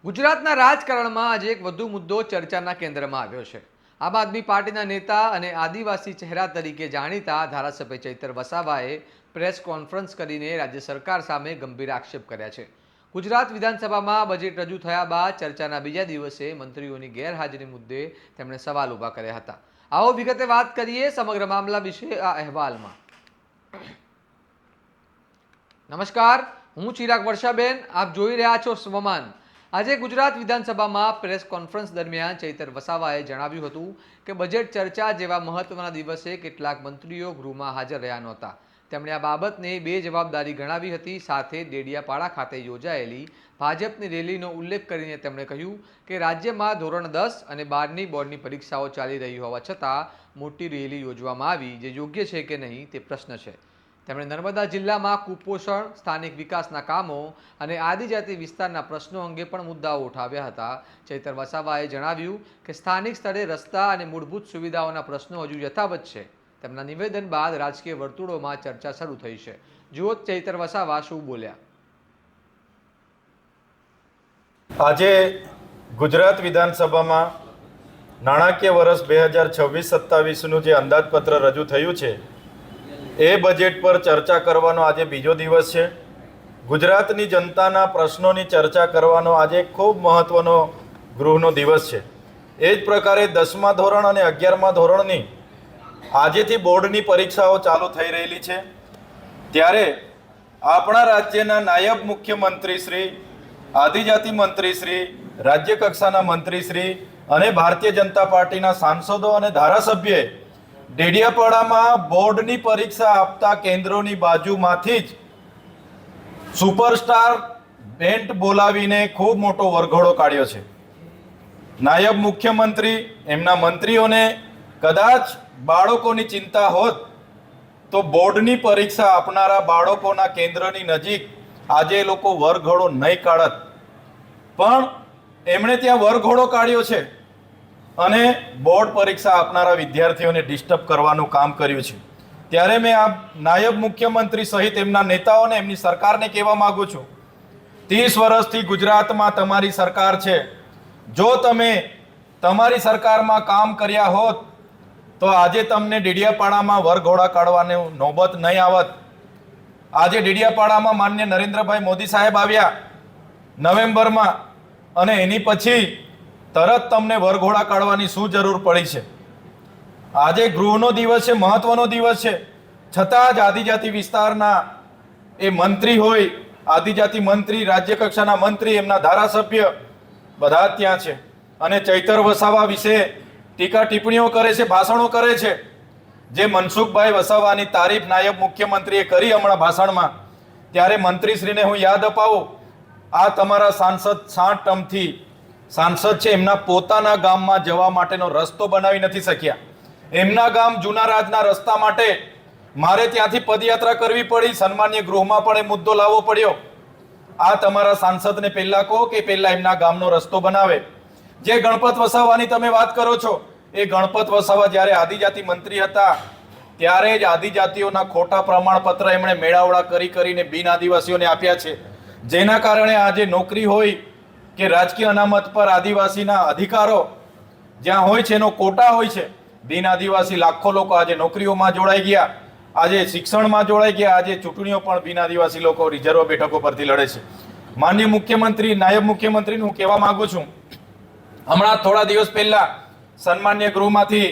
ગુજરાતના રાજકારણમાં આજે એક વધુ મુદ્દો ચર્ચાના કેન્દ્રમાં આવ્યો છે। આમ આદમી પાર્ટીના નેતા અને આદિવાસી ચહેરા તરીકે જાણીતા ધારાસભ્ય ચૈતર વસાવાએ પ્રેસ કોન્ફરન્સ કરીને રાજ્ય સરકાર સામે ગંભીર આક્ષેપ કર્યા છે। ગુજરાત વિધાનસભામાં બજેટ રજૂ થયા બાદ ચર્ચાના બીજા દિવસે મંત્રીઓની ગેરહાજરી મુદ્દે તેમણે સવાલ ઊભા કર્યા હતા। આવો વિગતે વાત કરીએ સમગ્ર મામલા વિશે આ અહેવાલમાં। નમસ્કાર, હું ચિરાગ વર્ષાબેન, આપ જોઈ રહ્યા છો સ્વમાન। આજે ગુજરાત વિધાનસભામાં પ્રેસ કોન્ફરન્સ દરમિયાન ચૈતર વસાવાએ જણાવ્યું હતું કે બજેટ ચર્ચા જેવા મહત્વના દિવસે કેટલાક મંત્રીઓ ગૃહમાં હાજર રહ્યા નહોતા। તેમણે આ બાબતને બેજવાબદારી ગણાવી હતી। સાથે ડેડિયાપાડા ખાતે યોજાયેલી ભાજપની રેલીનો ઉલ્લેખ કરીને તેમણે કહ્યું કે રાજ્યમાં ધોરણ 10 અને 12ની બોર્ડની પરીક્ષાઓ ચાલી રહી હોવા છતાં મોટી રેલી યોજવામાં આવી, જે યોગ્ય છે કે નહીં તે પ્રશ્ન છે। તેમણે નર્મદા જિલ્લામાં કુપોષણ, સ્થાનિક વિકાસના કામો અને આદિજાતિ વિસ્તારના પ્રશ્નો અંગે પણ મુદ્દાઓ ઉઠાવ્યા હતા। ચૈતર વસાવાએ જણાવ્યું કે સ્થાનિક સ્તરે રસ્તા અને મૂળભૂત સુવિધાઓના પ્રશ્નો હજુ યથાવત છે। તેમના નિવેદન બાદ રાજકીય વર્તુળોમાં ચર્ચા શરૂ થઈ છે। જુઓ ચૈતર વસાવા શું બોલ્યા। આજે ગુજરાત વિધાનસભામાં નાણાકીય વર્ષ 2026-27નું જે અંદાજપત્ર રજૂ થયું છે એ બજેટ પર ચર્ચા કરવાનો આજે બીજો દિવસ છે। ગુજરાતની જનતાના પ્રશ્નોની ચર્ચા કરવાનો આજે ખૂબ મહત્વનો ગૃહનો દિવસ છે। એ જ પ્રકારે 10મા ધોરણ અને 11મા ધોરણની આજેથી બોર્ડની પરીક્ષાઓ ચાલુ થઈ રહેલી છે। ત્યારે આપણા રાજ્યના નાયબ મુખ્યમંત્રી શ્રી, આદિજાતિ મંત્રી શ્રી, રાજ્ય કક્ષાના મંત્રી શ્રી અને ભારતીય જનતા પાર્ટીના સાંસદો અને ધારાસભ્યએ ડેડિયાપાડામાં બોર્ડની પરીક્ષા આપતા કેન્દ્રોની બાજુમાંથી જ સુપરસ્ટાર બેન્ડ બોલાવીને ખૂબ મોટો વરઘોડો કાઢ્યો છે। નાયબ મુખ્યમંત્રી, એમના મંત્રીઓને કદાચ બાળકોની ચિંતા હોત તો બોર્ડની પરીક્ષા આપનારા બાળકોના કેન્દ્રની નજીક આજે એ લોકો વરઘોડો નહીં કાઢત, પણ એમણે ત્યાં વરઘોડો કાઢ્યો છે અને બોર્ડ પરીક્ષા આપનારા વિદ્યાર્થીઓને ડિસ્ટર્બ કરવાનું કામ કર્યું છે। ત્યારે મેં આ નાયબ મુખ્યમંત્રી સહિત એમના નેતાઓને, એમની સરકારને કહેવા માંગુ છું, 30 વર્ષથી ગુજરાતમાં તમારી સરકાર છે। જો તમે તમારી સરકારમાં કામ કર્યા હોત તો આજે તમને ડેડિયાપાડામાં વરઘોડા કાઢવાની નોબત નહીં આવત। આજે ડેડિયાપાડામાં માન્ય નરેન્દ્રભાઈ મોદી સાહેબ આવ્યા નવેમ્બરમાં, અને એની પછી તરત તમને વરઘોડા કાઢવાની શું જરૂર પડી છે? આજે ગૃહનો દિવસ છે, મહત્વનો દિવસ છે, છતાં જ આદિજાતિ વિસ્તારના એ મંત્રી હોય, આદિજાતિ મંત્રી, રાજ્ય કક્ષાના મંત્રી, એમના ધારાસભ્ય બધા જ ત્યાં છે અને ચૈતર વસાવા વિશે ટીકા ટિપ્પણીઓ કરે છે, ભાષણો કરે છે। જે મનસુખભાઈ વસાવાની તારીફ નાયબ મુખ્યમંત્રીએ કરી હમણાં ભાષણમાં, ત્યારે મંત્રીશ્રીને હું યાદ અપાવું, આ તમારા સાંસદ 60 ટર્મથી સાંસદ છે, એમના પોતાના ગામમાં જવા માટેનો રસ્તો બનાવી નથી શક્યા। એમના ગામ જૂના રાજના રસ્તા માટે મારે ત્યાંથી પદયાત્રા કરવી પડી, સન્માન્ય ગૃહમાં પણ એ મુદ્દો લાવવો પડ્યો। આ તમારા સાંસદને પહેલા કહો કે પહેલા એમના ગામનો રસ્તો બનાવે। જે ગણપત વસાવાની તમે વાત કરો છો, એ ગણપત વસાવા જ્યારે આદિજાતિ મંત્રી હતા ત્યારે જ આદિજાતિઓના ખોટા પ્રમાણપત્ર એમણે મેળાવડા કરીને બિન આદિવાસીઓને આપ્યા છે, જેના કારણે આજે નોકરી હોય કે રાજકીય અનામત પર આદિવાસીના અધિકારો જ્યાં હોય છે એનો કોટા હોય છે। બિન આદિવાસી લાખો લોકો આજે નોકરીઓમાં જોડાઈ ગયા, આજે શિક્ષણમાં જોડાઈ ગયા, આજે ચૂંટણીઓ પણ બિન આદિવાસી લોકો રિઝર્વ બેઠકો પરથી લડે છે। માનનીય મુખ્યમંત્રી, નાયબ મુખ્યમંત્રીને હું કહેવા માંગુ છું, હમણાં થોડા દિવસ પહેલા સન્માન્ય ગૃહમાંથી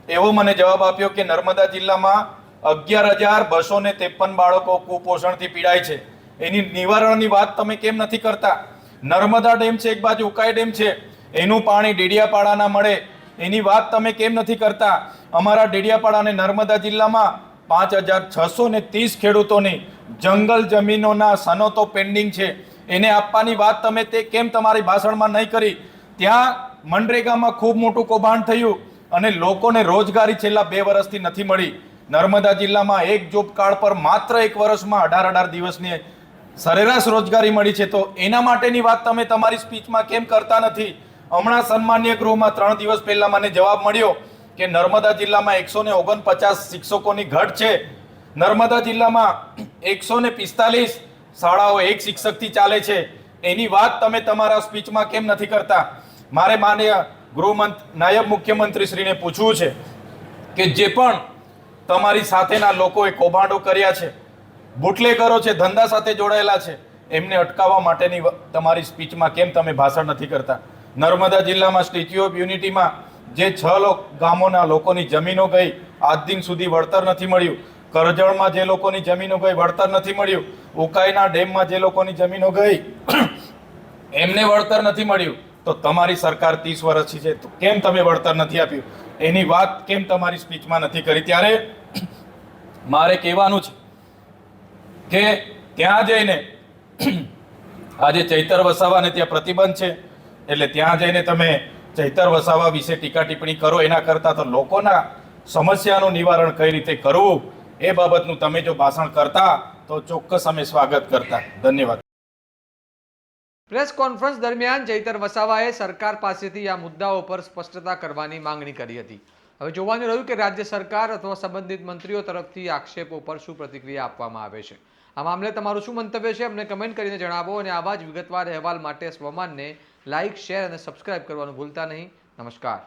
એવો મને જવાબ આપ્યો કે નર્મદા જિલ્લામાં 11,253 બાળકો કુપોષણથી પીડાય છે। એની નિવારણની વાત તમે કેમ નથી કરતા? નર્મદા ડેમ છે, એક બાજુ ઉકાઈ ડેમ છે, એનું પાણી ડેડિયાપાડાના મળે, એની વાત તમે કેમ નથી કરતા? અમારા ડેડિયાપાડા અને નર્મદા જિલ્લામાં 5,630 ખેડૂતોની જંગલ જમીનોના સનતો પેન્ડિંગ છે, એને આપવાની વાત તમે તે કેમ તમારી ભાષણમાં નહીં કરી? ત્યાં મનરેગામાં ખૂબ મોટું કૌભાંડ થયું અને લોકોને રોજગારી છેલ્લા 2 વર્ષથી નથી મળી। નર્મદા જિલ્લામાં એક જોબ કાર્ડ પર માત્ર 1 વર્ષમાં 18 દિવસની સરેરાશ રોજગારી મળી છે, તો એના માટેની વાત તમે તમારી સ્પીચમાં કેમ કરતા નથી? હમણાં સન્માન્ય ગૃહમાં 3 દિવસ પહેલા મને જવાબ મળ્યો કે નર્મદા જિલ્લામાં 149 શિક્ષકોની ઘટ છે। નર્મદા જિલ્લામાં 145 શાળાઓ એક શિક્ષકથી ચાલે છે। એની વાત તમે તમારા સ્પીચમાં કેમ નથી કરતા? મારે માનનીય નાયબ મુખ્યમંત્રી શ્રીને પૂછવું છે કે જે પણ તમારી સાથેના લોકોએ કૌભાંડો કર્યા છે, બુટલેગરો છે, ધંધા સાથે જોડાયેલા છે, એમને અટકાવવા માટેની તમારી સ્પીચમાં કેમ તમે ભાષણ નથી કરતા? નર્મદા જિલ્લામાં સ્ટેચ્યુ ઓફ યુનિટીમાં જે 6 ગામોના લોકોની જમીનો ગઈ, આજ દિન સુધી વળતર નથી મળ્યું. કરજણમાં જે લોકોની જમીનો ગઈ, વળતર નથી મળ્યું. ઉકાઈના ડેમમાં જે લોકોની જમીનો ગઈ, એમને વળતર નથી મળ્યું. તો તમારી સરકાર 30 વર્ષથી છે, તો કેમ તમે વળતર નથી આપ્યું? એની વાત કેમ તમારી સ્પીચમાં નથી કરી? ત્યારે મારે કહેવાનું છે કે ત્યાં જઈને આજે ચૈતર વસાવાને ત્યાં પ્રતિબંધ છે, એટલે ત્યાં જઈને તમે ચૈતર વસાવા વિશે ટીકા ટિપ્પણી કરો એના કરતાં તો લોકોના સમસ્યાનું નિવારણ કઈ રીતે કરવું એ બાબતનું તમે જો ભાષણ કરતા તો ચોક્કસ અમે સ્વાગત કરતા. ધન્યવાદ. પ્રેસ કોન્ફરન્સ દરમિયાન ચૈતર વસાવાએ સરકાર પાસેથી આ મુદ્દાઓ પર સ્પષ્ટતા કરવાની માંગણી કરી હતી. હવે જોવાનું રહ્યું કે રાજ્ય સરકાર અથવા સંબંધિત મંત્રીઓ તરફથી આક્ષેપો પર શું પ્રતિક્રિયા આપવામાં આવે છે. આ મામલે તમારું શું મંતવ્ય છે અમને કમેન્ટ કરીને જણાવો અને આવા જ વિગતવાર અહેવાલ માટે સ્વમાનને લાઇક, શેર અને સબસ્ક્રાઇબ કરવાનું ભૂલતા નહીં. નમસ્કાર.